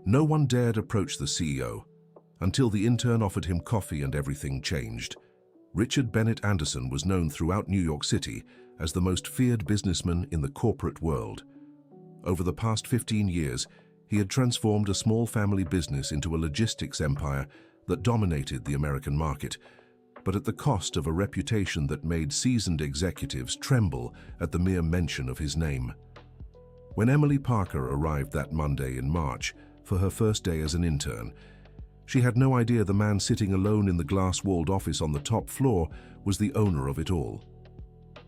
No one dared approach the CEO until the intern offered him coffee and everything changed. Richard Bennett Anderson was known throughout New York City as the most feared businessman in the corporate world. Over the past 15 years, he had transformed a small family business into a logistics empire that dominated the American market, but at the cost of a reputation that made seasoned executives tremble at the mere mention of his name. When Emily Parker arrived that Monday in March for her first day as an intern, she had no idea the man sitting alone in the glass-walled office on the top floor was the owner of it all.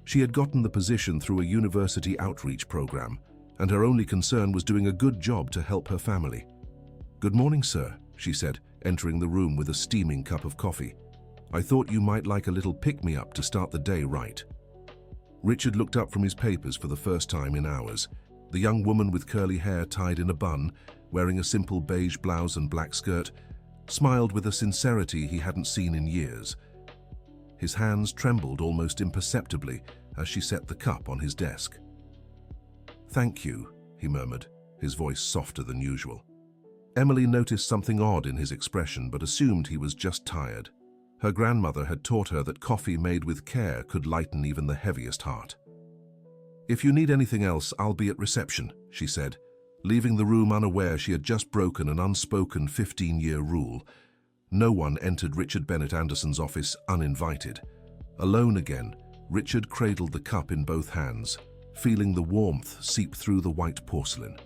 She had gotten the position through a university outreach program, and her only concern was doing a good job to help her family. "Good morning, sir," she said, entering the room with a steaming cup of coffee. "I thought you might like a little pick-me-up to start the day right." Richard looked up from his papers for the first time in hours. The young woman with curly hair tied in a bun, wearing a simple beige blouse and black skirt, smiled with a sincerity he hadn't seen in years. His hands trembled almost imperceptibly as she set the cup on his desk. "Thank you," he murmured, his voice softer than usual. Emily noticed something odd in his expression but assumed he was just tired. Her grandmother had taught her that coffee made with care could lighten even the heaviest heart. "If you need anything else, I'll be at reception," she said, leaving the room unaware she had just broken an unspoken 15-year rule. No one entered Richard Bennett Anderson's office uninvited. Alone again, Richard cradled the cup in both hands, feeling the warmth seep through the white porcelain.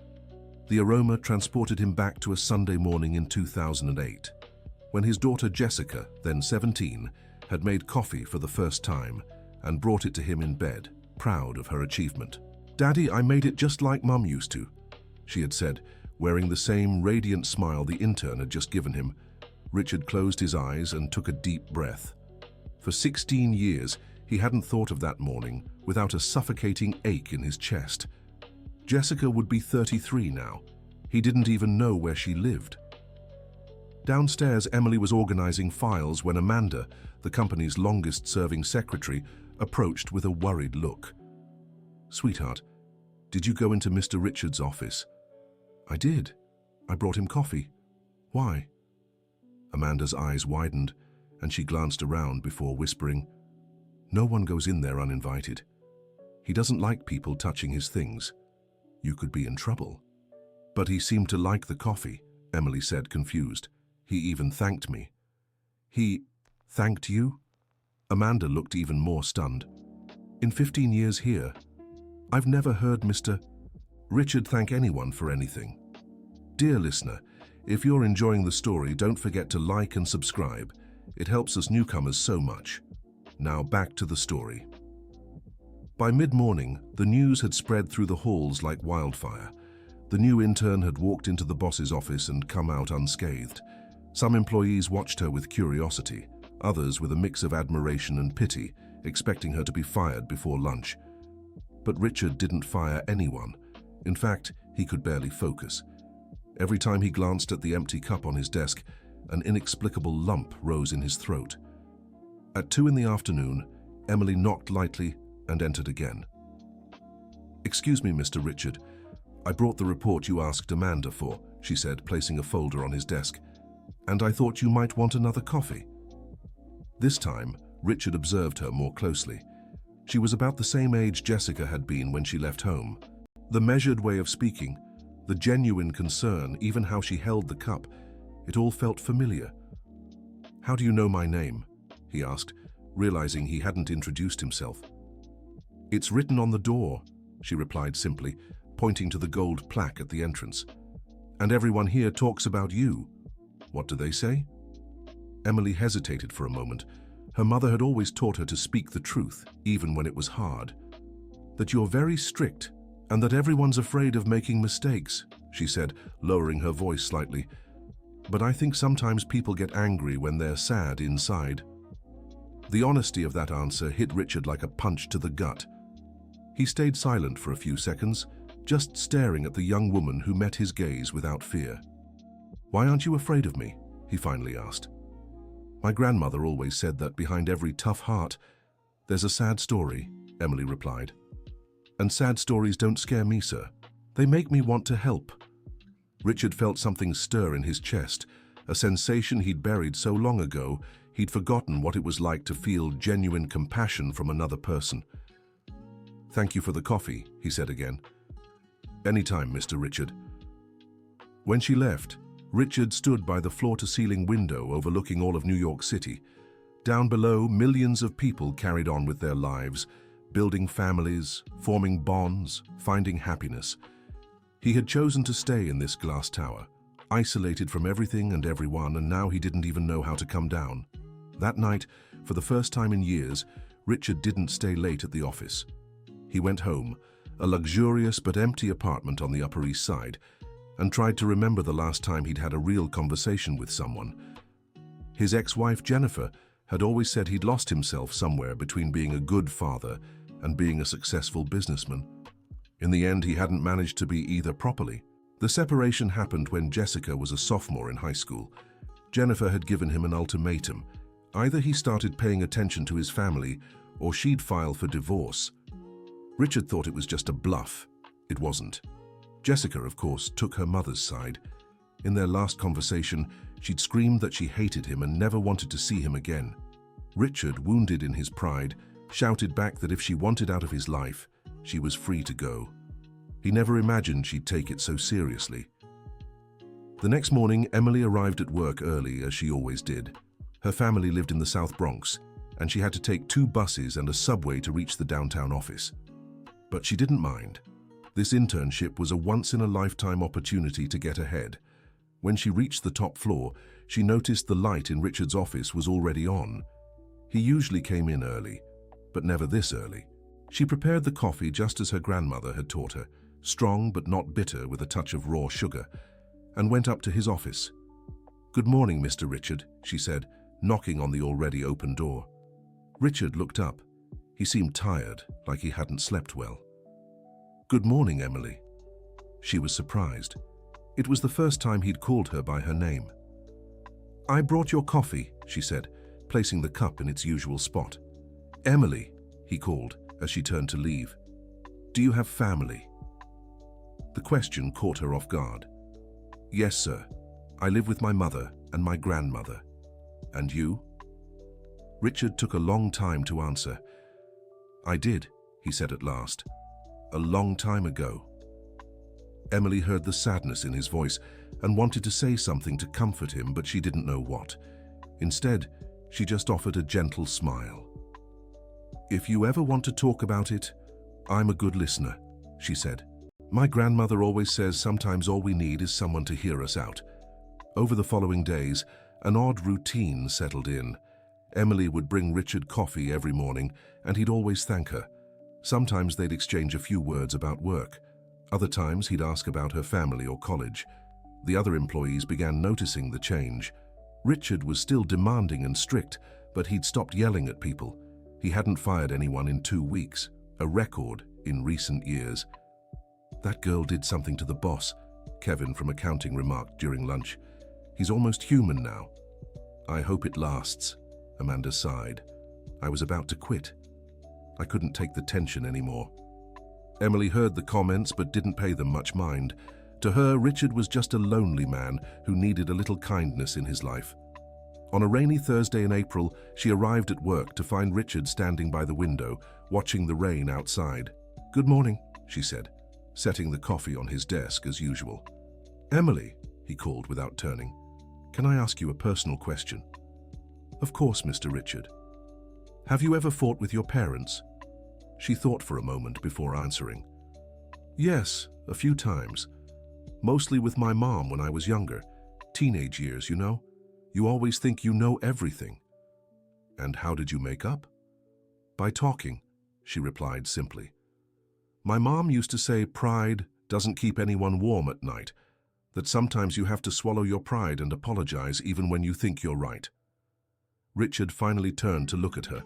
The aroma transported him back to a Sunday morning in 2008, when his daughter Jessica, then 17, had made coffee for the first time and brought it to him in bed, proud of her achievement. "Daddy, I made it just like Mum used to," she had said, wearing the same radiant smile the intern had just given him. Richard closed his eyes and took a deep breath. For 16 years, he hadn't thought of that morning without a suffocating ache in his chest. Jessica would be 33 now. He didn't even know where she lived. Downstairs, Emily was organizing files when Amanda, the company's longest-serving secretary, approached with a worried look. "Sweetheart, did you go into Mr. Richards' office?" "I did. I brought him coffee. Why?" Amanda's eyes widened, and she glanced around before whispering, "No one goes in there uninvited. He doesn't like people touching his things. You could be in trouble." "But he seemed to like the coffee," Emily said, confused. "He even thanked me." "He thanked you?" Amanda looked even more stunned. "In 15 years here, I've never heard Mr. Richard thank anyone for anything." Dear listener, if you're enjoying the story, don't forget to like and subscribe. It helps us newcomers so much. Now back to the story. By mid-morning, the news had spread through the halls like wildfire. The new intern had walked into the boss's office and come out unscathed. Some employees watched her with curiosity, others with a mix of admiration and pity, expecting her to be fired before lunch. But Richard didn't fire anyone. In fact, he could barely focus. Every time he glanced at the empty cup on his desk, an inexplicable lump rose in his throat. At 2 in the afternoon, Emily knocked lightly and entered again. "Excuse me, Mr. Richard. I brought the report you asked Amanda for," she said, placing a folder on his desk. "And I thought you might want another coffee." This time, Richard observed her more closely. She was about the same age Jessica had been when she left home. The measured way of speaking, the genuine concern, even how she held the cup, it all felt familiar. "How do you know my name?" he asked, realizing he hadn't introduced himself. "It's written on the door," she replied simply, pointing to the gold plaque at the entrance. "And everyone here talks about you." "What do they say?" Emily hesitated for a moment. Her mother had always taught her to speak the truth, even when it was hard. "That you're very strict, and that everyone's afraid of making mistakes," she said, lowering her voice slightly. "But I think sometimes people get angry when they're sad inside." The honesty of that answer hit Richard like a punch to the gut. He stayed silent for a few seconds, just staring at the young woman who met his gaze without fear. "Why aren't you afraid of me?" he finally asked. "My grandmother always said that behind every tough heart, there's a sad story," Emily replied. "And sad stories don't scare me, sir. They make me want to help." Richard felt something stir in his chest, a sensation he'd buried so long ago he'd forgotten what it was like to feel genuine compassion from another person. "Thank you for the coffee," he said again. "Anytime, Mr. Richard." When she left, Richard stood by the floor-to-ceiling window overlooking all of New York City. Down below, millions of people carried on with their lives, building families, forming bonds, finding happiness. He had chosen to stay in this glass tower, isolated from everything and everyone, and now he didn't even know how to come down. That night, for the first time in years, Richard didn't stay late at the office. He went home, a luxurious but empty apartment on the Upper East Side, and tried to remember the last time he'd had a real conversation with someone. His ex-wife, Jennifer, had always said he'd lost himself somewhere between being a good father and being a successful businessman. In the end, he hadn't managed to be either properly. The separation happened when Jessica was a sophomore in high school. Jennifer had given him an ultimatum. Either he started paying attention to his family, or she'd file for divorce. Richard thought it was just a bluff. It wasn't. Jessica, of course, took her mother's side. In their last conversation, she'd screamed that she hated him and never wanted to see him again. Richard, wounded in his pride, shouted back that if she wanted out of his life, she was free to go. He never imagined she'd take it so seriously. The next morning, Emily arrived at work early, as she always did. Her family lived in the South Bronx, and she had to take 2 buses and a subway to reach the downtown office. But she didn't mind. This internship was a once-in-a-lifetime opportunity to get ahead. When she reached the top floor, she noticed the light in Richard's office was already on. He usually came in early, but never this early. She prepared the coffee just as her grandmother had taught her, strong but not bitter with a touch of raw sugar, and went up to his office. "Good morning, Mr. Richard," she said, knocking on the already open door. Richard looked up. He seemed tired, like he hadn't slept well. "Good morning, Emily." She was surprised. It was the first time he'd called her by her name. "I brought your coffee," she said, placing the cup in its usual spot. "Emily," he called as she turned to leave. "Do you have family?" The question caught her off guard. "Yes, sir. I live with my mother and my grandmother. And you?" Richard took a long time to answer. "I did," he said at last. "A long time ago." Emily heard the sadness in his voice and wanted to say something to comfort him, but she didn't know what. Instead, she just offered a gentle smile. "If you ever want to talk about it, I'm a good listener," she said. "My grandmother always says sometimes all we need is someone to hear us out." Over the following days, an odd routine settled in. Emily would bring Richard coffee every morning, and he'd always thank her. Sometimes they'd exchange a few words about work. Other times he'd ask about her family or college. The other employees began noticing the change. Richard was still demanding and strict, but he'd stopped yelling at people. He hadn't fired anyone in 2 weeks, a record in recent years. "That girl did something to the boss," Kevin from accounting remarked during lunch. "He's almost human now." "I hope it lasts," Amanda sighed. "I was about to quit. I couldn't take the tension anymore." Emily heard the comments but didn't pay them much mind. To her, Richard was just a lonely man who needed a little kindness in his life. On a rainy Thursday in April, she arrived at work to find Richard standing by the window, watching the rain outside. "Good morning," she said, setting the coffee on his desk as usual. "Emily," he called without turning, "can I ask you a personal question?" "Of course, Mr. Richard." "Have you ever fought with your parents?" She thought for a moment before answering. "Yes, a few times. Mostly with my mom when I was younger. Teenage years, you know. You always think you know everything." "And how did you make up?" "By talking," she replied simply. "My mom used to say pride doesn't keep anyone warm at night, that sometimes you have to swallow your pride and apologize even when you think you're right." Richard finally turned to look at her.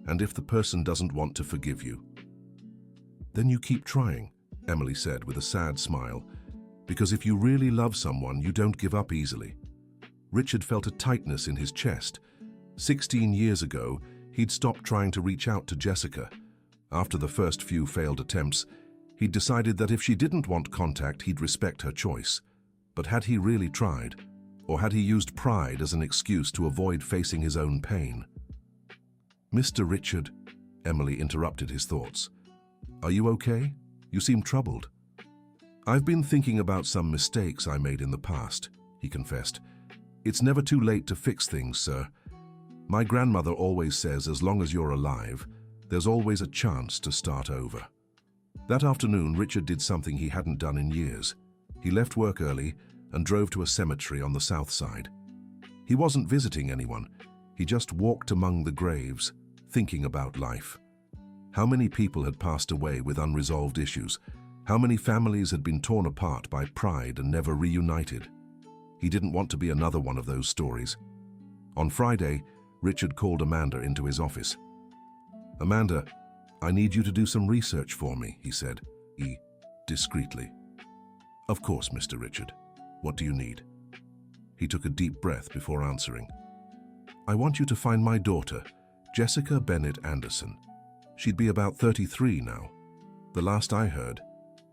"And if the person doesn't want to forgive you?" "Then you keep trying," Emily said with a sad smile, "because if you really love someone, you don't give up easily." Richard felt a tightness in his chest. 16 years ago, he'd stopped trying to reach out to Jessica. After the first few failed attempts, he'd decided that if she didn't want contact, he'd respect her choice. But had he really tried? Or had he used pride as an excuse to avoid facing his own pain? "Mr. Richard," Emily interrupted his thoughts. "Are you okay? You seem troubled." "I've been thinking about some mistakes I made in the past," he confessed. "It's never too late to fix things, sir. My grandmother always says as long as you're alive, there's always a chance to start over." That afternoon, Richard did something he hadn't done in years. He left work early and drove to a cemetery on the south side. He wasn't visiting anyone. He just walked among the graves, thinking about life. How many people had passed away with unresolved issues? How many families had been torn apart by pride and never reunited? He didn't want to be another one of those stories. On Friday, Richard called Amanda into his office. "Amanda, I need you to do some research for me," he said, discreetly. "Of course, Mr. Richard. What do you need?" He took a deep breath before answering. "I want you to find my daughter, Jessica Bennett Anderson. She'd be about 33 now. The last I heard,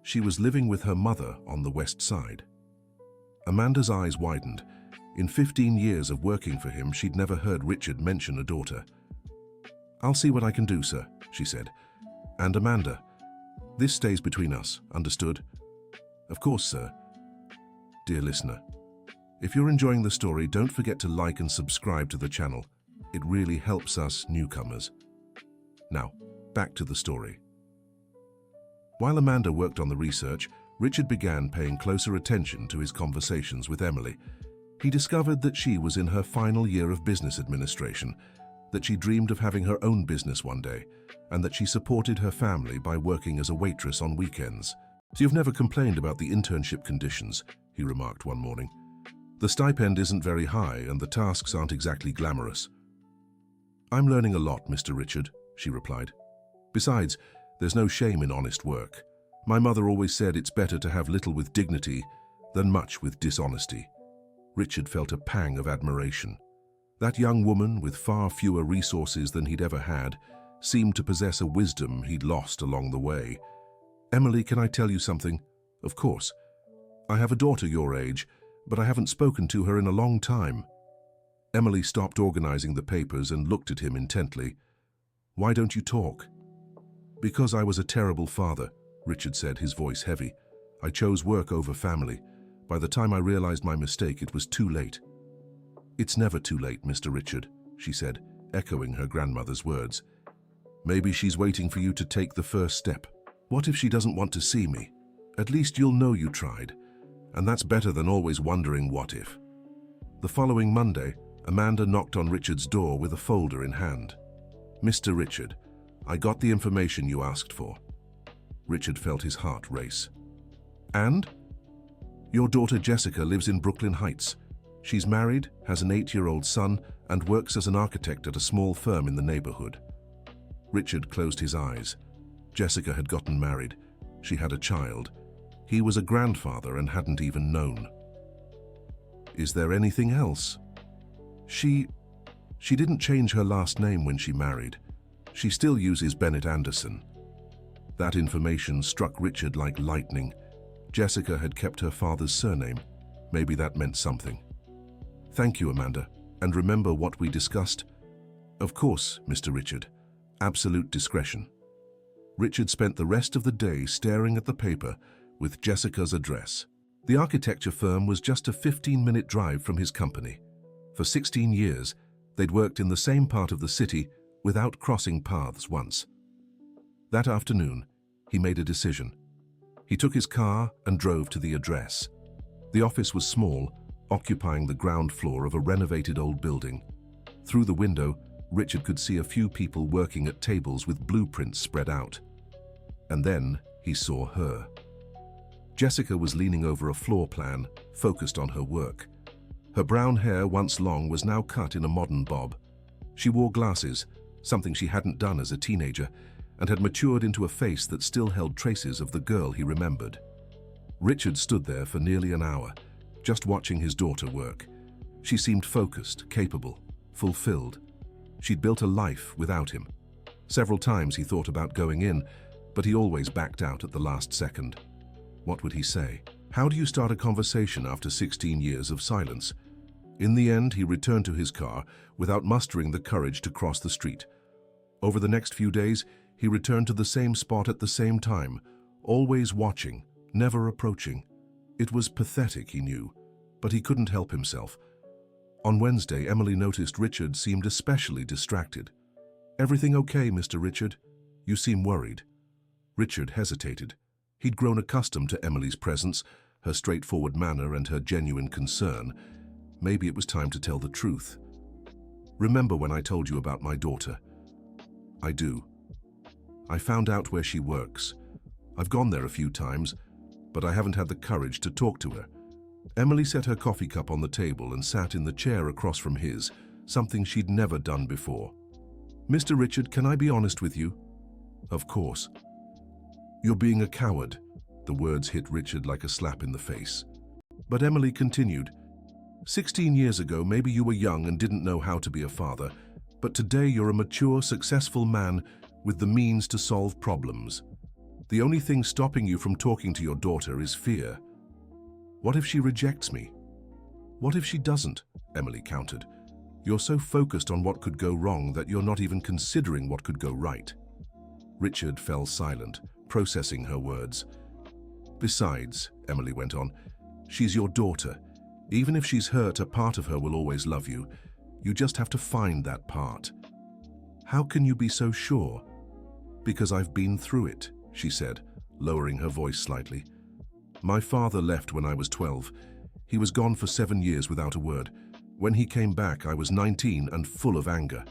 she was living with her mother on the west side." Amanda's eyes widened. In 15 years of working for him, she'd never heard Richard mention a daughter. "I'll see what I can do, sir," she said. "And Amanda, this stays between us, understood?" "Of course, sir." Dear listener, if you're enjoying the story, don't forget to like and subscribe to the channel. It really helps us newcomers. Now, back to the story. While Amanda worked on the research, Richard began paying closer attention to his conversations with Emily. He discovered that she was in her final year of business administration, that she dreamed of having her own business one day, and that she supported her family by working as a waitress on weekends. "So you've never complained about the internship conditions," he remarked one morning. "The stipend isn't very high and the tasks aren't exactly glamorous." "I'm learning a lot, Mr. Richard," she replied. "Besides, there's no shame in honest work. My mother always said it's better to have little with dignity than much with dishonesty." Richard felt a pang of admiration. That young woman, with far fewer resources than he'd ever had, seemed to possess a wisdom he'd lost along the way. "Emily, can I tell you something?" "Of course. I have a daughter your age, but I haven't spoken to her in a long time." Emily stopped organizing the papers and looked at him intently. "Why don't you talk?" "Because I was a terrible father," Richard said, his voice heavy. "I chose work over family. By the time I realized my mistake, it was too late." "It's never too late, Mr. Richard," she said, echoing her grandmother's words. "Maybe she's waiting for you to take the first step. What if she doesn't want to see me? At least you'll know you tried, and that's better than always wondering what if." The following Monday, Amanda knocked on Richard's door with a folder in hand. "Mr. Richard, I got the information you asked for." Richard felt his heart race. "And?" "Your daughter Jessica lives in Brooklyn Heights. She's married, has an 8-year-old son, and works as an architect at a small firm in the neighborhood." Richard closed his eyes. Jessica had gotten married. She had a child. He was a grandfather and hadn't even known. "Is there anything else?" She didn't change her last name when she married. She still uses Bennett Anderson." That information struck Richard like lightning. Jessica had kept her father's surname. Maybe that meant something. "Thank you, Amanda. And remember what we discussed?" "Of course, Mr. Richard. Absolute discretion." Richard spent the rest of the day staring at the paper with Jessica's address. The architecture firm was just a 15-minute drive from his company. For 16 years, they'd worked in the same part of the city without crossing paths once. That afternoon, he made a decision. He took his car and drove to the address. The office was small, occupying the ground floor of a renovated old building. Through the window, Richard could see a few people working at tables with blueprints spread out. And then he saw her. Jessica was leaning over a floor plan, focused on her work. Her brown hair, once long, was now cut in a modern bob. She wore glasses, something she hadn't done as a teenager, and had matured into a face that still held traces of the girl he remembered. Richard stood there for nearly an hour, just watching his daughter work. She seemed focused, capable, fulfilled. She'd built a life without him. Several times he thought about going in, but he always backed out at the last second. What would he say? How do you start a conversation after 16 years of silence? In the end, he returned to his car without mustering the courage to cross the street. Over the next few days, he returned to the same spot at the same time, always watching, never approaching. It was pathetic, he knew, but he couldn't help himself. On Wednesday, Emily noticed Richard seemed especially distracted. "Everything okay, Mr. Richard? You seem worried." Richard hesitated. He'd grown accustomed to Emily's presence, her straightforward manner and her genuine concern. Maybe it was time to tell the truth. "Remember when I told you about my daughter?" "I do. I found out where she works. I've gone there a few times, but I haven't had the courage to talk to her." Emily set her coffee cup on the table and sat in the chair across from his, something she'd never done before. "Mr. Richard, can I be honest with you?" "Of course." "You're being a coward." The words hit Richard like a slap in the face. But Emily continued, 16 years ago, maybe you were young and didn't know how to be a father, but today you're a mature, successful man with the means to solve problems. The only thing stopping you from talking to your daughter is fear. What if she rejects me? What if she doesn't? Emily countered. You're so focused on what could go wrong that you're not even considering what could go right. Richard fell silent, processing her words. Besides, Emily went on, she's your daughter. Even if she's hurt, a part of her will always love you. You just have to find that part. How can you be so sure? Because I've been through it, she said, lowering her voice slightly. My father left when I was 12. He was gone for 7 years without a word. When he came back, I was 19 and full of anger.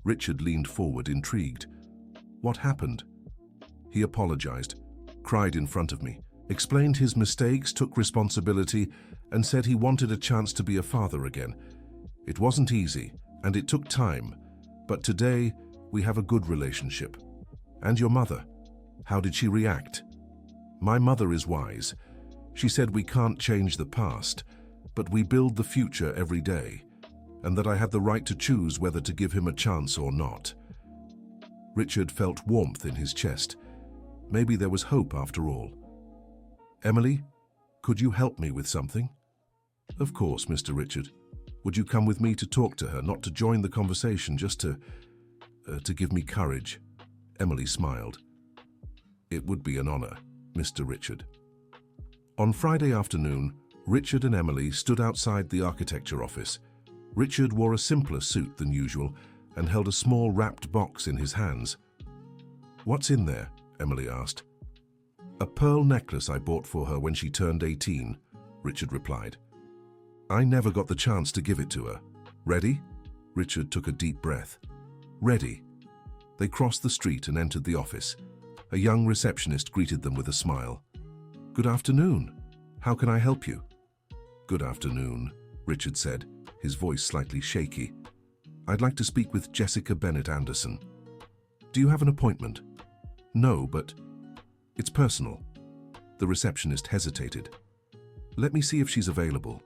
Richard leaned forward, intrigued. What happened? He apologized, cried in front of me, explained his mistakes, took responsibility, and said he wanted a chance to be a father again. It wasn't easy, and it took time, but today we have a good relationship. And your mother? How did she react? My mother is wise. She said we can't change the past, but we build the future every day, and that I had the right to choose whether to give him a chance or not. Richard felt warmth in his chest. Maybe there was hope after all. Emily, could you help me with something? Of course, Mr. Richard. Would you come with me to talk to her, not to join the conversation, just to give me courage? Emily smiled. It would be an honor, Mr. Richard. On Friday afternoon, Richard and Emily stood outside the architecture office. Richard wore a simpler suit than usual and held a small wrapped box in his hands. What's in there? Emily asked. A pearl necklace I bought for her when she turned 18, Richard replied. I never got the chance to give it to her. Ready? Richard took a deep breath. Ready. They crossed the street and entered the office. A young receptionist greeted them with a smile. Good afternoon. How can I help you? Good afternoon, Richard said, his voice slightly shaky. I'd like to speak with Jessica Bennett Anderson. Do you have an appointment? No, but it's personal. The receptionist hesitated. Let me see if she's available.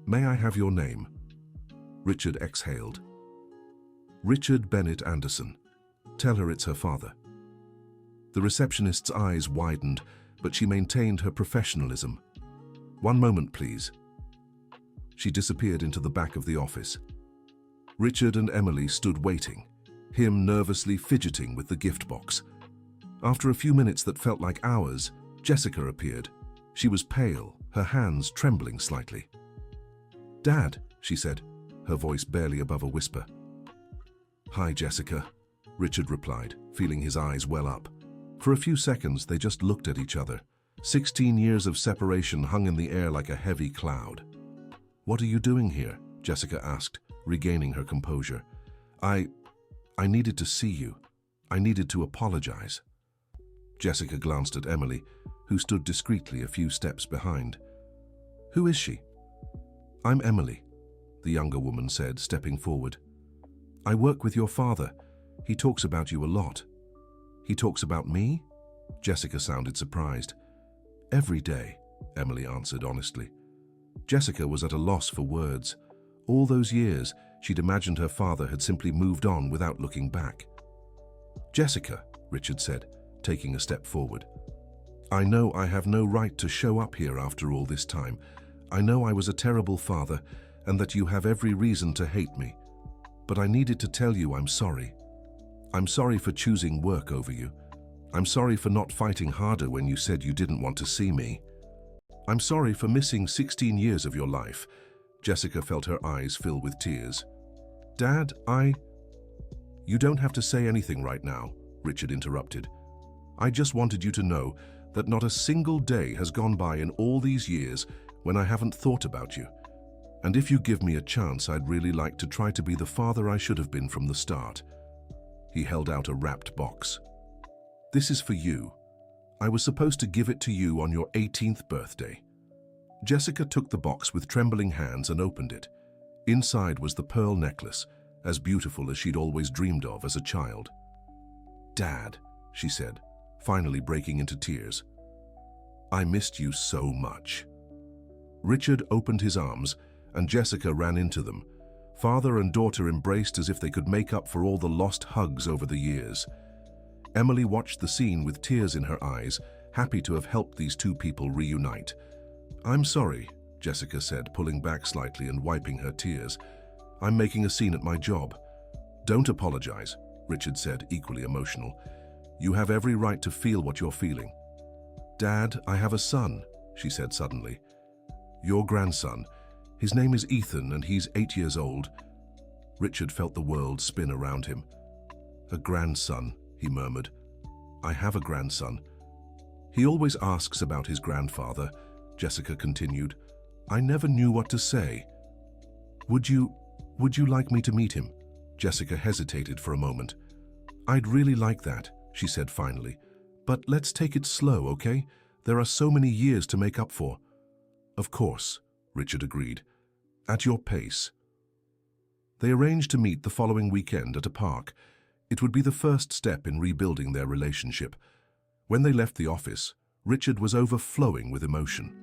May I have your name? Richard exhaled. Richard Bennett Anderson. Tell her it's her father. The receptionist's eyes widened, but she maintained her professionalism. One moment, please. She disappeared into the back of the office. Richard and Emily stood waiting, him nervously fidgeting with the gift box. After a few minutes that felt like hours, Jessica appeared. She was pale, her hands trembling slightly. Dad, she said, her voice barely above a whisper. Hi, Jessica, Richard replied, feeling his eyes well up. For a few seconds, they just looked at each other. 16 years of separation hung in the air like a heavy cloud. What are you doing here? Jessica asked, regaining her composure. I needed to see you. I needed to apologize. Jessica glanced at Emily, who stood discreetly a few steps behind. Who is she? I'm Emily, the younger woman said, stepping forward. I work with your father. He talks about you a lot. He talks about me? Jessica sounded surprised. Every day, Emily answered honestly. Jessica was at a loss for words. All those years, she'd imagined her father had simply moved on without looking back. Jessica, Richard said, taking a step forward. I know I have no right to show up here after all this time. I know I was a terrible father and that you have every reason to hate me. But I needed to tell you I'm sorry. I'm sorry for choosing work over you. I'm sorry for not fighting harder when you said you didn't want to see me. I'm sorry for missing 16 years of your life. Jessica felt her eyes fill with tears. Dad, You don't have to say anything right now, Richard interrupted. I just wanted you to know that not a single day has gone by in all these years when I haven't thought about you. And if you give me a chance, I'd really like to try to be the father I should have been from the start. He held out a wrapped box. This is for you. I was supposed to give it to you on your 18th birthday. Jessica took the box with trembling hands and opened it. Inside was the pearl necklace, as beautiful as she'd always dreamed of as a child. Dad, she said, finally breaking into tears. I missed you so much. Richard opened his arms, and Jessica ran into them. Father and daughter embraced as if they could make up for all the lost hugs over the years. Emily watched the scene with tears in her eyes, happy to have helped these two people reunite. I'm sorry, Jessica said, pulling back slightly and wiping her tears. I'm making a scene at my job. Don't apologize, Richard said, equally emotional. You have every right to feel what you're feeling. Dad, I have a son, she said suddenly. Your grandson. His name is Ethan and he's 8 years old. Richard felt the world spin around him. A grandson, he murmured. I have a grandson. He always asks about his grandfather, Jessica continued. I never knew what to say. Would you like me to meet him? Jessica hesitated for a moment. I'd really like that, she said finally. But let's take it slow, okay? There are so many years to make up for. Of course, Richard agreed. At your pace. They arranged to meet the following weekend at a park. It would be the first step in rebuilding their relationship. When they left the office, Richard was overflowing with emotion.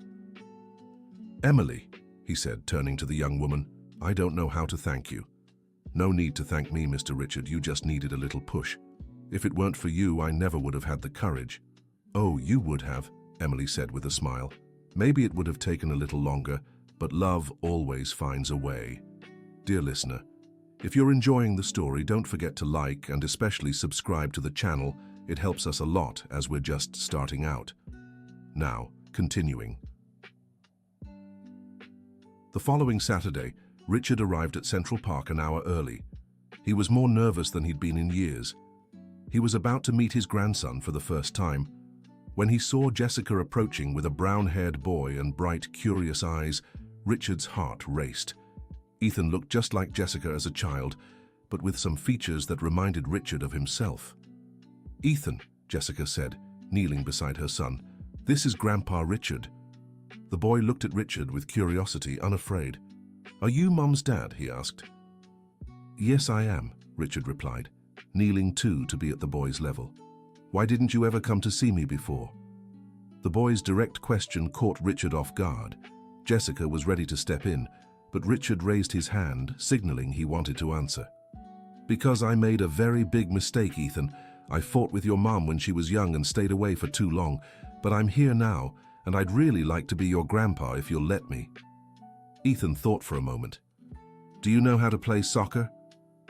Emily, he said, turning to the young woman, I don't know how to thank you. No need to thank me, Mr. Richard, you just needed a little push. If it weren't for you, I never would have had the courage. Oh, you would have, Emily said with a smile. Maybe it would have taken a little longer, but love always finds a way. Dear listener, if you're enjoying the story, don't forget to like and especially subscribe to the channel. It helps us a lot as we're just starting out. Now, continuing. The following Saturday, Richard arrived at Central Park an hour early. He was more nervous than he'd been in years. He was about to meet his grandson for the first time. When he saw Jessica approaching with a brown-haired boy and bright, curious eyes, Richard's heart raced. Ethan looked just like Jessica as a child, but with some features that reminded Richard of himself. Ethan, Jessica said, kneeling beside her son, this is Grandpa Richard. The boy looked at Richard with curiosity, unafraid. Are you Mum's dad? He asked. Yes, I am, Richard replied, kneeling too to be at the boy's level. Why didn't you ever come to see me before? The boy's direct question caught Richard off guard. Jessica was ready to step in, but Richard raised his hand, signaling he wanted to answer. Because I made a very big mistake, Ethan. I fought with your mum when she was young and stayed away for too long, but I'm here now, and I'd really like to be your grandpa if you'll let me. Ethan thought for a moment. Do you know how to play soccer?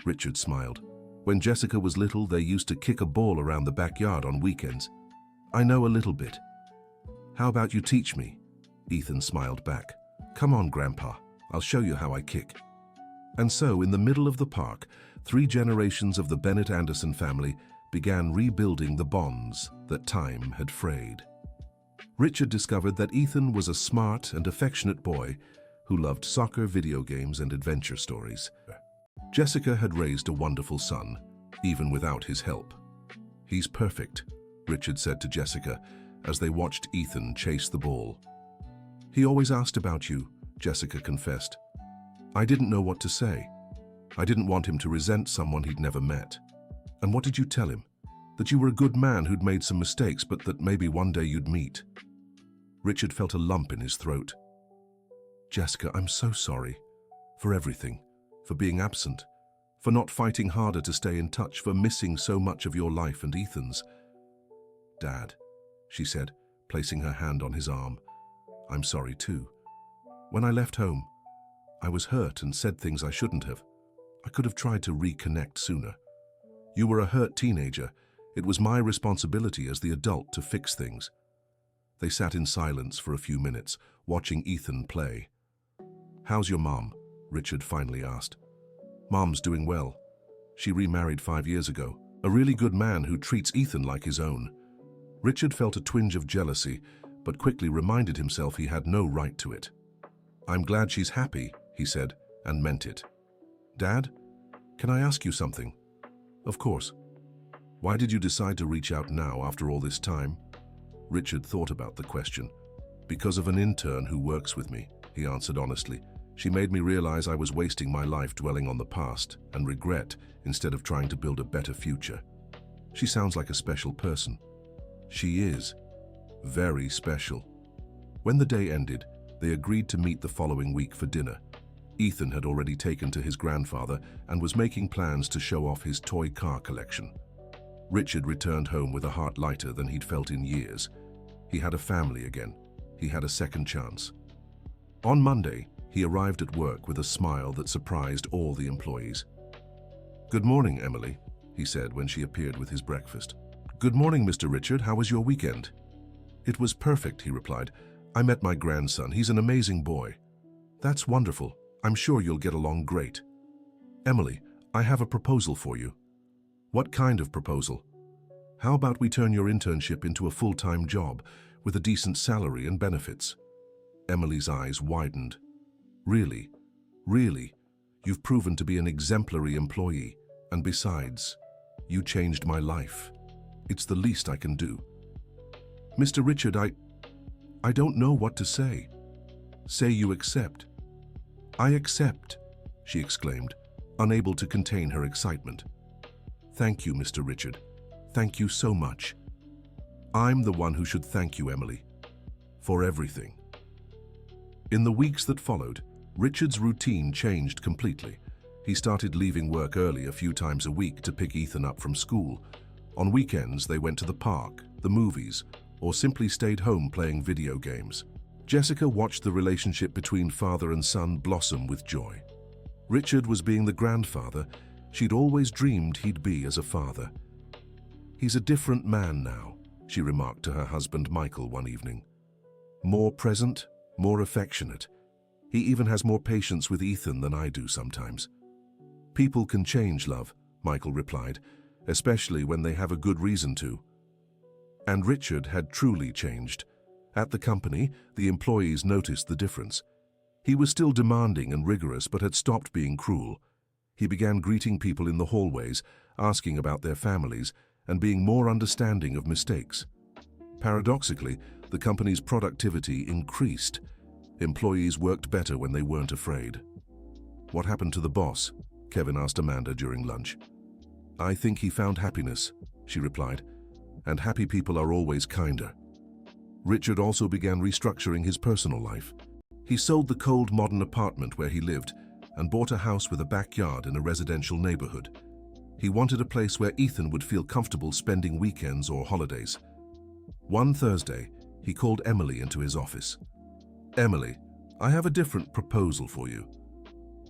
Richard smiled. When Jessica was little, they used to kick a ball around the backyard on weekends. I know a little bit. How about you teach me? Ethan smiled back. Come on, Grandpa. I'll show you how I kick. And so, in the middle of the park, 3 generations of the Bennett Anderson family began rebuilding the bonds that time had frayed. Richard discovered that Ethan was a smart and affectionate boy who loved soccer, video games, and adventure stories. Jessica had raised a wonderful son, even without his help. He's perfect, Richard said to Jessica as they watched Ethan chase the ball. He always asked about you, Jessica confessed. I didn't know what to say. I didn't want him to resent someone he'd never met. And what did you tell him? That you were a good man who'd made some mistakes, but that maybe one day you'd meet. Richard felt a lump in his throat. Jessica, I'm so sorry. For everything. For being absent. For not fighting harder to stay in touch. For missing so much of your life and Ethan's. Dad, she said, placing her hand on his arm. "I'm sorry too. When I left home, I was hurt and said things I shouldn't have. I could have tried to reconnect sooner. You were a hurt teenager. It was my responsibility as the adult to fix things." They sat in silence for a few minutes, watching Ethan play. "How's your mom?" Richard finally asked. "Mom's doing well. She remarried 5 years ago. A really good man who treats Ethan like his own." Richard felt a twinge of jealousy, but quickly reminded himself he had no right to it. "I'm glad she's happy," he said, and meant it. "Dad, can I ask you something?" "Of course." "Why did you decide to reach out now after all this time?" Richard thought about the question. "Because of an intern who works with me," he answered honestly. "She made me realize I was wasting my life dwelling on the past and regret instead of trying to build a better future. She sounds like a special person." "She is. Very special." When the day ended, they agreed to meet the following week for dinner. Ethan had already taken to his grandfather and was making plans to show off his toy car collection. Richard returned home with a heart lighter than he'd felt in years. He had a family again. He had a second chance. On Monday, he arrived at work with a smile that surprised all the employees. "Good morning, Emily," he said when she appeared with his breakfast. "Good morning, Mr. Richard. How was your weekend?" "It was perfect," he replied. "I met my grandson. He's an amazing boy." "That's wonderful. I'm sure you'll get along great." "Emily, I have a proposal for you." "What kind of proposal?" "How about we turn your internship into a full-time job with a decent salary and benefits?" Emily's eyes widened. "Really? Really? You've proven to be an exemplary employee, and besides, you changed my life. It's the least I can do." "Mr. Richard, I don't know what to say." "Say you accept." "I accept," she exclaimed, unable to contain her excitement. "Thank you, Mr. Richard. Thank you so much." "I'm the one who should thank you, Emily, for everything." In the weeks that followed, Richard's routine changed completely. He started leaving work early a few times a week to pick Ethan up from school. On weekends, they went to the park, the movies, or simply stayed home playing video games. Jessica watched the relationship between father and son blossom with joy. Richard was being the grandfather she'd always dreamed he'd be as a father. "He's a different man now," she remarked to her husband Michael one evening. "More present, more affectionate. He even has more patience with Ethan than I do sometimes." "People can change, love," Michael replied, "especially when they have a good reason to." And Richard had truly changed. At the company, the employees noticed the difference. He was still demanding and rigorous, but had stopped being cruel. He began greeting people in the hallways, asking about their families, and being more understanding of mistakes. Paradoxically, the company's productivity increased. Employees worked better when they weren't afraid. "What happened to the boss?" Kevin asked Amanda during lunch. "I think he found happiness," she replied, "and happy people are always kinder." Richard also began restructuring his personal life. He sold the cold modern apartment where he lived and bought a house with a backyard in a residential neighborhood. He wanted a place where Ethan would feel comfortable spending weekends or holidays. One Thursday, he called Emily into his office. "Emily, I have a different proposal for you."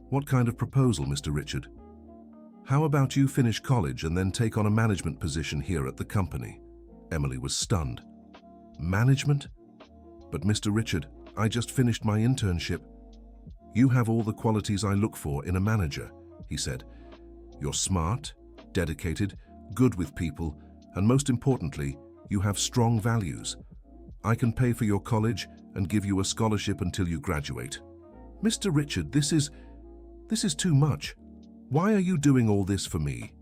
"What kind of proposal, Mr. Richard?" "How about you finish college and then take on a management position here at the company?" Emily was stunned. "Management? But Mr. Richard, I just finished my internship." "You have all the qualities I look for in a manager," he said. "You're smart, dedicated, good with people, and most importantly, you have strong values. I can pay for your college and give you a scholarship until you graduate." "Mr. Richard, this is too much. Why are you doing all this for me?"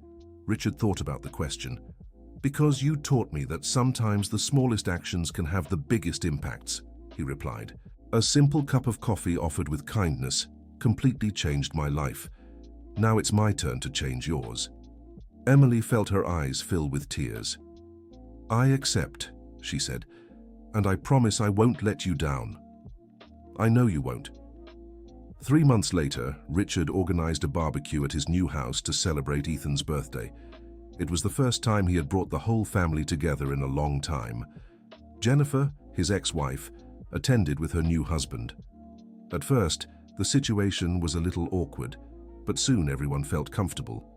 Richard thought about the question. "Because you taught me that sometimes the smallest actions can have the biggest impacts," he replied. "A simple cup of coffee offered with kindness completely changed my life. Now it's my turn to change yours." Emily felt her eyes fill with tears. "I accept," she said, "and I promise I won't let you down." "I know you won't." 3 months later, Richard organized a barbecue at his new house to celebrate Ethan's birthday. It was the first time he had brought the whole family together in a long time. Jennifer, his ex-wife, attended with her new husband. At first, the situation was a little awkward, but soon everyone felt comfortable.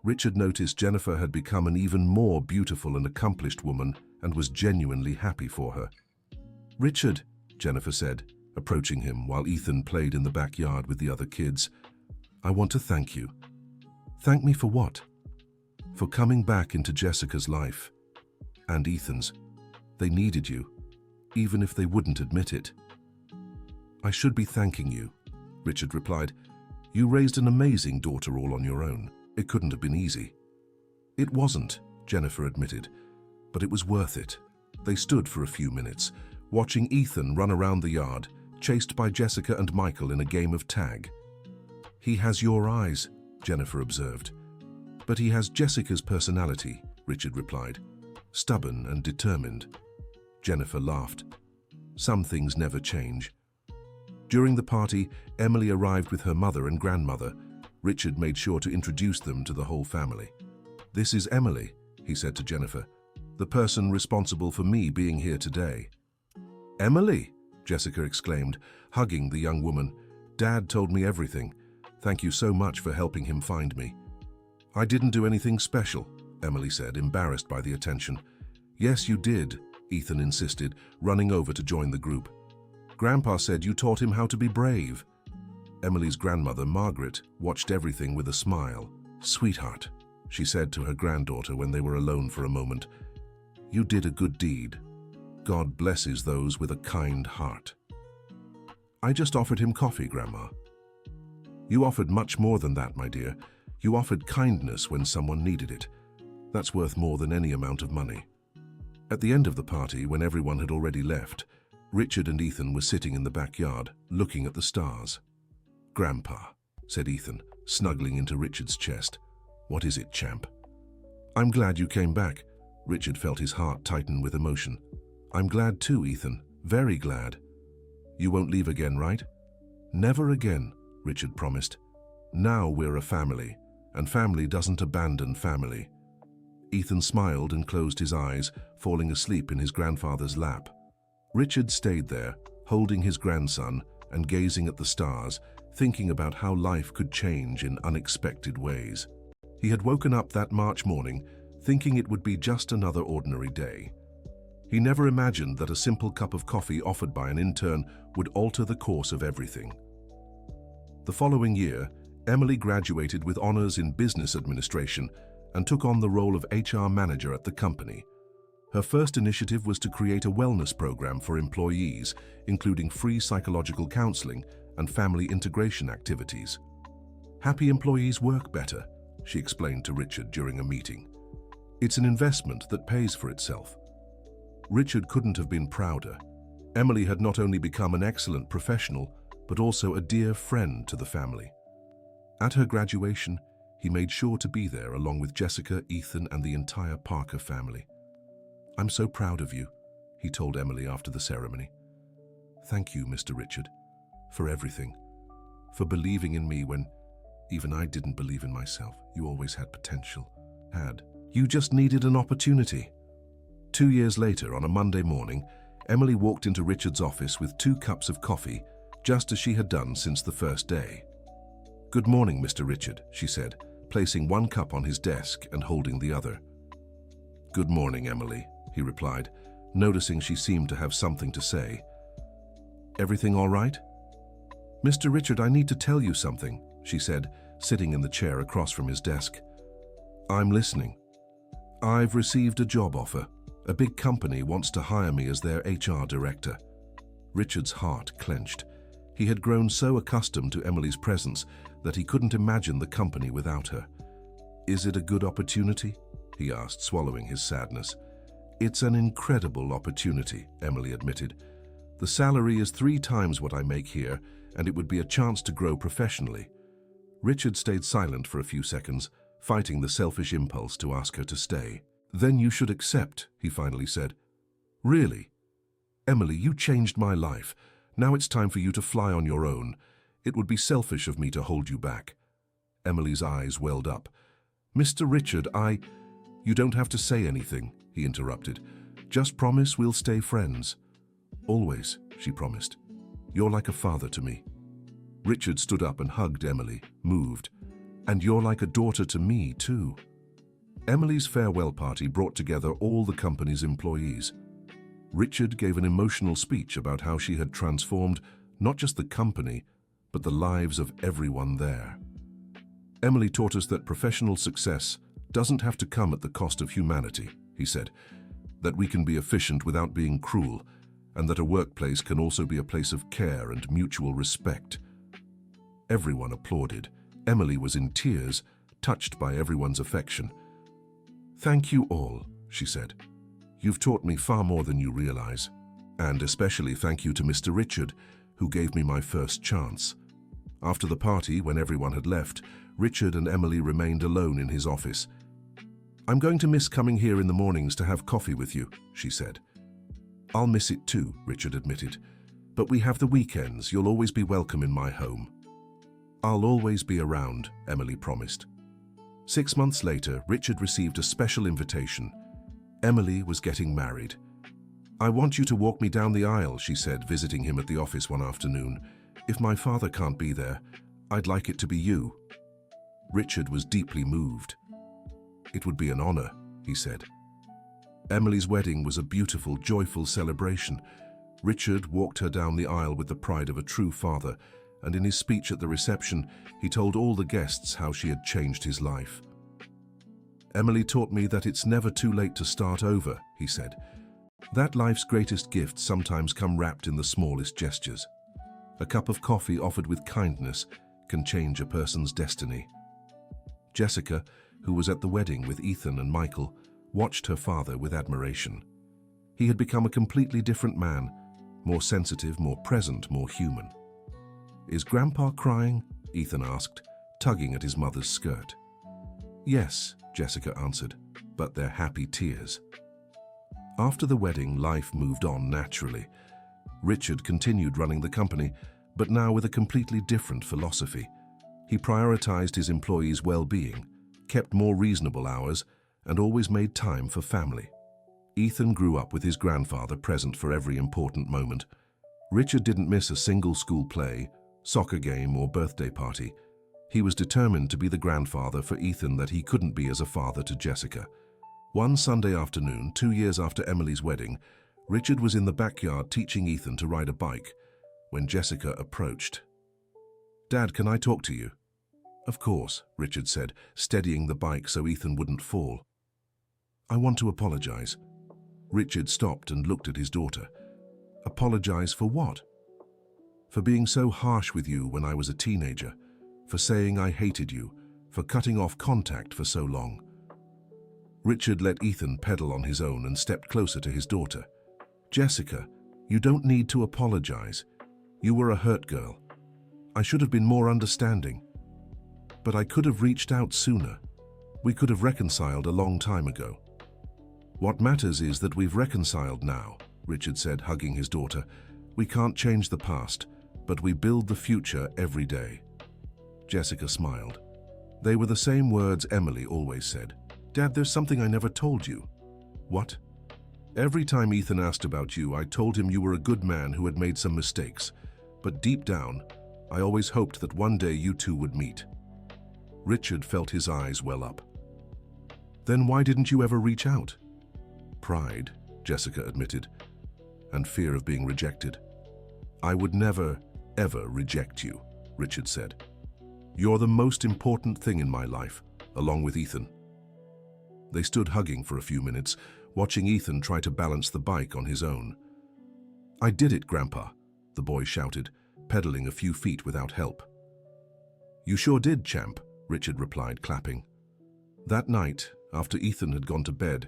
Richard noticed Jennifer had become an even more beautiful and accomplished woman and was genuinely happy for her. "Richard," Jennifer said, approaching him while Ethan played in the backyard with the other kids, "I want to thank you." "Thank me for what?" "For coming back into Jessica's life. And Ethan's. They needed you, even if they wouldn't admit it." "I should be thanking you," Richard replied. "You raised an amazing daughter all on your own. It couldn't have been easy." "It wasn't," Jennifer admitted, "but it was worth it." They stood for a few minutes, watching Ethan run around the yard, chased by Jessica and Michael in a game of tag. "He has your eyes," Jennifer observed. "But he has Jessica's personality," Richard replied. "Stubborn and determined." Jennifer laughed. "Some things never change." During the party, Emily arrived with her mother and grandmother. Richard made sure to introduce them to the whole family. "This is Emily," he said to Jennifer, "the person responsible for me being here today." "Emily!" Jessica exclaimed, hugging the young woman. "Dad told me everything. Thank you so much for helping him find me." "I didn't do anything special," Emily said, embarrassed by the attention. "Yes, you did," Ethan insisted, running over to join the group. "Grandpa said you taught him how to be brave." Emily's grandmother, Margaret, watched everything with a smile. "Sweetheart," she said to her granddaughter when they were alone for a moment, "you did a good deed. God blesses those with a kind heart." "I just offered him coffee, Grandma." "You offered much more than that, my dear. You offered kindness when someone needed it. That's worth more than any amount of money." At the end of the party, when everyone had already left, Richard and Ethan were sitting in the backyard, looking at the stars. "Grandpa," said Ethan, snuggling into Richard's chest. "What is it, champ?" "I'm glad you came back." Richard felt his heart tighten with emotion. "I'm glad too, Ethan. Very glad." "You won't leave again, right?" "Never again," Richard promised. "Now we're a family, and family doesn't abandon family." Ethan smiled and closed his eyes, falling asleep in his grandfather's lap. Richard stayed there, holding his grandson and gazing at the stars, thinking about how life could change in unexpected ways. He had woken up that March morning, thinking it would be just another ordinary day. He never imagined that a simple cup of coffee offered by an intern would alter the course of everything. The following year, Emily graduated with honors in business administration and took on the role of HR manager at the company. Her first initiative was to create a wellness program for employees, including free psychological counseling and family integration activities. "Happy employees work better," she explained to Richard during a meeting. "It's an investment that pays for itself." Richard couldn't have been prouder. Emily had not only become an excellent professional, but also a dear friend to the family. At her graduation, he made sure to be there along with Jessica, Ethan, and the entire Parker family. "I'm so proud of you," he told Emily after the ceremony. "Thank you, Mr. Richard, for everything, for believing in me when even I didn't believe in myself. You always had potential. You just needed an opportunity." 2 years later, on a Monday morning, Emily walked into Richard's office with 2 cups of coffee, just as she had done since the first day. "Good morning, Mr. Richard," she said, placing 1 cup on his desk and holding the other. "Good morning, Emily," he replied, noticing she seemed to have something to say. "Everything all right?" "Mr. Richard, I need to tell you something," she said, sitting in the chair across from his desk. "I'm listening." "I've received a job offer. A big company wants to hire me as their HR director." Richard's heart clenched. He had grown so accustomed to Emily's presence that he couldn't imagine the company without her. "Is it a good opportunity?" he asked, swallowing his sadness. "It's an incredible opportunity," Emily admitted. "The salary is 3 times what I make here, and it would be a chance to grow professionally." Richard stayed silent for a few seconds, fighting the selfish impulse to ask her to stay. "Then you should accept," he finally said. "Really? Emily, you changed my life. Now it's time for you to fly on your own. It would be selfish of me to hold you back." Emily's eyes welled up. "Mr. Richard, You don't have to say anything," he interrupted. "Just promise we'll stay friends." Always, she promised. You're like a father to me. Richard stood up and hugged Emily, moved. And you're like a daughter to me, too. Emily's farewell party brought together all the company's employees. Richard gave an emotional speech about how she had transformed not just the company, but the lives of everyone there. Emily taught us that professional success doesn't have to come at the cost of humanity, he said, that we can be efficient without being cruel, and that a workplace can also be a place of care and mutual respect. Everyone applauded. Emily was in tears, touched by everyone's affection. Thank you all, she said. You've taught me far more than you realize. And especially thank you to Mr. Richard, who gave me my first chance. After the party, when everyone had left, Richard and Emily remained alone in his office. I'm going to miss coming here in the mornings to have coffee with you, she said. I'll miss it too, Richard admitted. But we have the weekends. You'll always be welcome in my home. I'll always be around, Emily promised. 6 months later, Richard received a special invitation. Emily was getting married. I want you to walk me down the aisle, she said, visiting him at the office one afternoon. If my father can't be there, I'd like it to be you. Richard was deeply moved. It would be an honor, he said. Emily's wedding was a beautiful, joyful celebration. Richard walked her down the aisle with the pride of a true father, and in his speech at the reception, he told all the guests how she had changed his life. Emily taught me that it's never too late to start over, he said. That life's greatest gifts sometimes come wrapped in the smallest gestures. A cup of coffee offered with kindness can change a person's destiny. Jessica, who was at the wedding with Ethan and Michael, watched her father with admiration. He had become a completely different man, more sensitive, more present, more human. Is Grandpa crying? Ethan asked, tugging at his mother's skirt. Yes, Jessica answered, but they're happy tears. After the wedding, life moved on naturally. Richard continued running the company, but now with a completely different philosophy. He prioritized his employees' well-being, kept more reasonable hours, and always made time for family. Ethan grew up with his grandfather present for every important moment. Richard didn't miss a single school play, soccer game, or birthday party. He was determined to be the grandfather for Ethan that he couldn't be as a father to Jessica. One Sunday afternoon, 2 years after Emily's wedding, Richard was in the backyard teaching Ethan to ride a bike when Jessica approached. Dad, can I talk to you? Of course, Richard said, steadying the bike so Ethan wouldn't fall. I want to apologize. Richard stopped and looked at his daughter. Apologize for what? For being so harsh with you when I was a teenager, for saying I hated you, for cutting off contact for so long. Richard let Ethan pedal on his own and stepped closer to his daughter. Jessica, you don't need to apologize. You were a hurt girl. I should have been more understanding. But I could have reached out sooner. We could have reconciled a long time ago. What matters is that we've reconciled now, Richard said, hugging his daughter. We can't change the past, but we build the future every day. Jessica smiled. They were the same words Emily always said. Dad, there's something I never told you. What? Every time Ethan asked about you, I told him you were a good man who had made some mistakes. But deep down, I always hoped that one day you two would meet. Richard felt his eyes well up. Then why didn't you ever reach out? Pride, Jessica admitted, and fear of being rejected. I would never, ever reject you, Richard said. You're the most important thing in my life, along with Ethan. They stood hugging for a few minutes, watching Ethan try to balance the bike on his own. I did it, Grandpa, the boy shouted, pedaling a few feet without help. You sure did, champ, Richard replied, clapping. That night, after Ethan had gone to bed,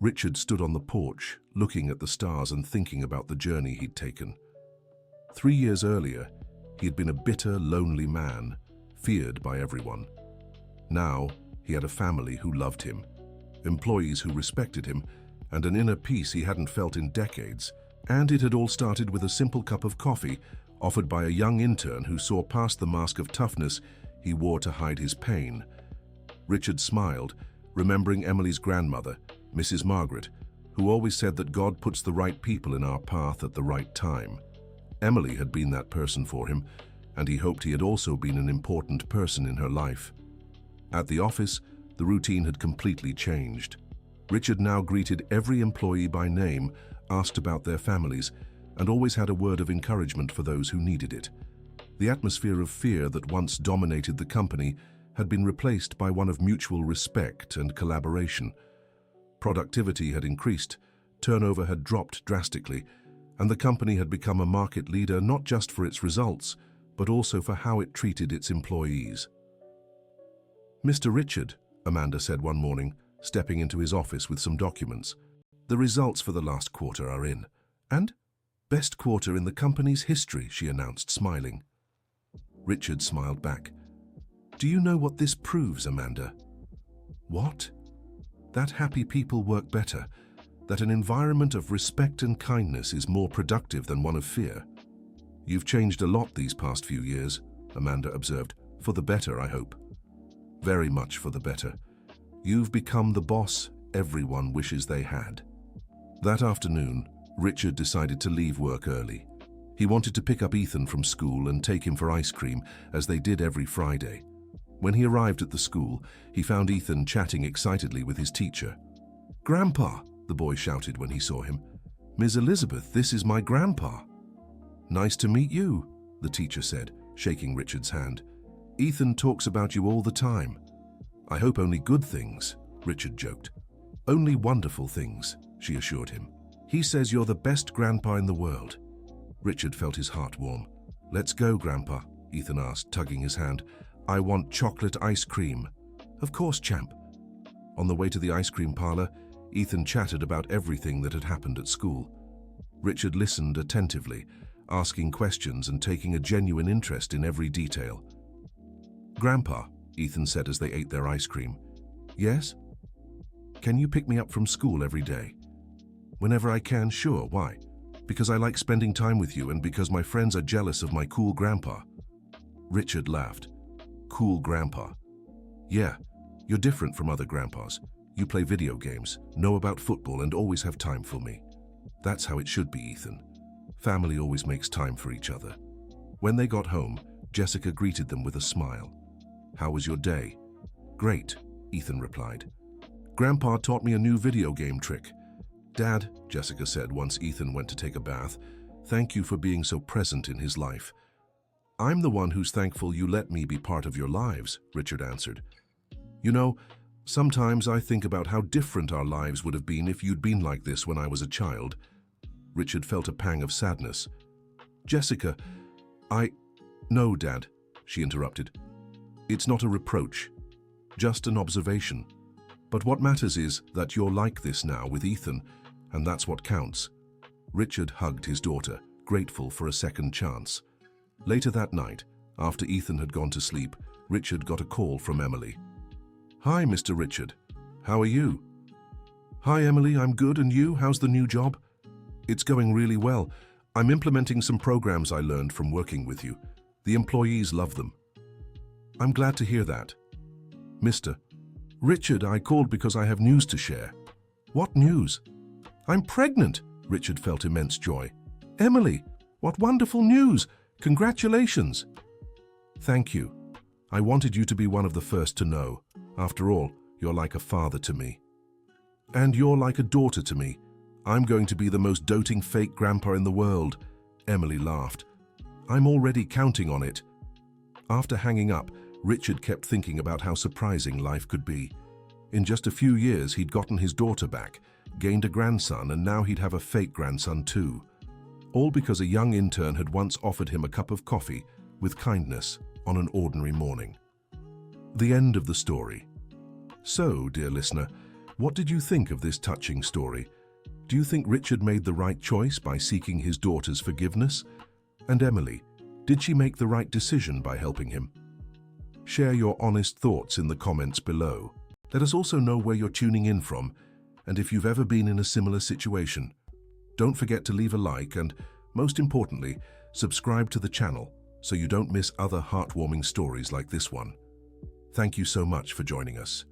Richard stood on the porch, looking at the stars and thinking about the journey he'd taken. 3 years earlier, he had been a bitter, lonely man, feared by everyone. Now, he had a family who loved him, employees who respected him, and an inner peace he hadn't felt in decades. And it had all started with a simple cup of coffee offered by a young intern who saw past the mask of toughness he wore to hide his pain. Richard smiled, remembering Emily's grandmother, Mrs. Margaret, who always said that God puts the right people in our path at the right time. Emily had been that person for him, and he hoped he had also been an important person in her life. At the office, the routine had completely changed. Richard now greeted every employee by name, asked about their families, and always had a word of encouragement for those who needed it. The atmosphere of fear that once dominated the company had been replaced by one of mutual respect and collaboration. Productivity had increased, turnover had dropped drastically, and the company had become a market leader not just for its results, but also for how it treated its employees. "Mr. Richard," Amanda said one morning, stepping into his office with some documents, "the results for the last quarter are in. And best quarter in the company's history," she announced, smiling. Richard smiled back. "Do you know what this proves, Amanda?" "What?" "That happy people work better, that an environment of respect and kindness is more productive than one of fear." "You've changed a lot these past few years," Amanda observed. "For the better, I hope." "Very much for the better. You've become the boss everyone wishes they had." That afternoon, Richard decided to leave work early. He wanted to pick up Ethan from school and take him for ice cream, as they did every Friday. When he arrived at the school, he found Ethan chatting excitedly with his teacher. "Grandpa," the boy shouted when he saw him. "Miss Elizabeth, this is my grandpa." "Nice to meet you," the teacher said, shaking Richard's hand. "Ethan talks about you all the time." "I hope only good things," Richard joked. "Only wonderful things," she assured him. "He says you're the best grandpa in the world." Richard felt his heart warm. "Let's go, Grandpa," Ethan asked, tugging his hand. "I want chocolate ice cream." "Of course, champ." On the way to the ice cream parlor, Ethan chatted about everything that had happened at school. Richard listened attentively, asking questions and taking a genuine interest in every detail. "Grandpa," Ethan said as they ate their ice cream. "Yes?" "Can you pick me up from school every day?" "Whenever I can, sure. Why?" "Because I like spending time with you and because my friends are jealous of my cool grandpa." Richard laughed. "Cool grandpa?" "Yeah, you're different from other grandpas. You play video games, know about football, and always have time for me." "That's how it should be, Ethan. Family always makes time for each other." When they got home, Jessica greeted them with a smile. "How was your day?" "Great," Ethan replied. "Grandpa taught me a new video game trick." "Dad," Jessica said once Ethan went to take a bath, "thank you for being so present in his life." "I'm the one who's thankful you let me be part of your lives," Richard answered. "You know, sometimes I think about how different our lives would have been if you'd been like this when I was a child." Richard felt a pang of sadness. "Jessica, No, Dad," she interrupted. "It's not a reproach, just an observation. But what matters is that you're like this now with Ethan, and that's what counts." Richard hugged his daughter, grateful for a second chance. Later that night, after Ethan had gone to sleep, Richard got a call from Emily. "Hi, Mr. Richard. How are you?" "Hi, Emily, I'm good, and you? How's the new job?" "It's going really well. I'm implementing some programs I learned from working with you. The employees love them." "I'm glad to hear that." "Mr. Richard, I called because I have news to share." "What news?" "I'm pregnant." Richard felt immense joy. "Emily, what wonderful news! Congratulations." "Thank you. I wanted you to be one of the first to know. After all, you're like a father to me." "And you're like a daughter to me. I'm going to be the most doting fake grandpa in the world." Emily laughed. "I'm already counting on it." After hanging up, Richard kept thinking about how surprising life could be. In just a few years, he'd gotten his daughter back, gained a grandson, and now he'd have a fake grandson too. All because a young intern had once offered him a cup of coffee with kindness on an ordinary morning. The end of the story. So, dear listener, what did you think of this touching story? Do you think Richard made the right choice by seeking his daughter's forgiveness? And Emily, did she make the right decision by helping him? Share your honest thoughts in the comments below. Let us also know where you're tuning in from, and if you've ever been in a similar situation. Don't forget to leave a like and, most importantly, subscribe to the channel so you don't miss other heartwarming stories like this one. Thank you so much for joining us.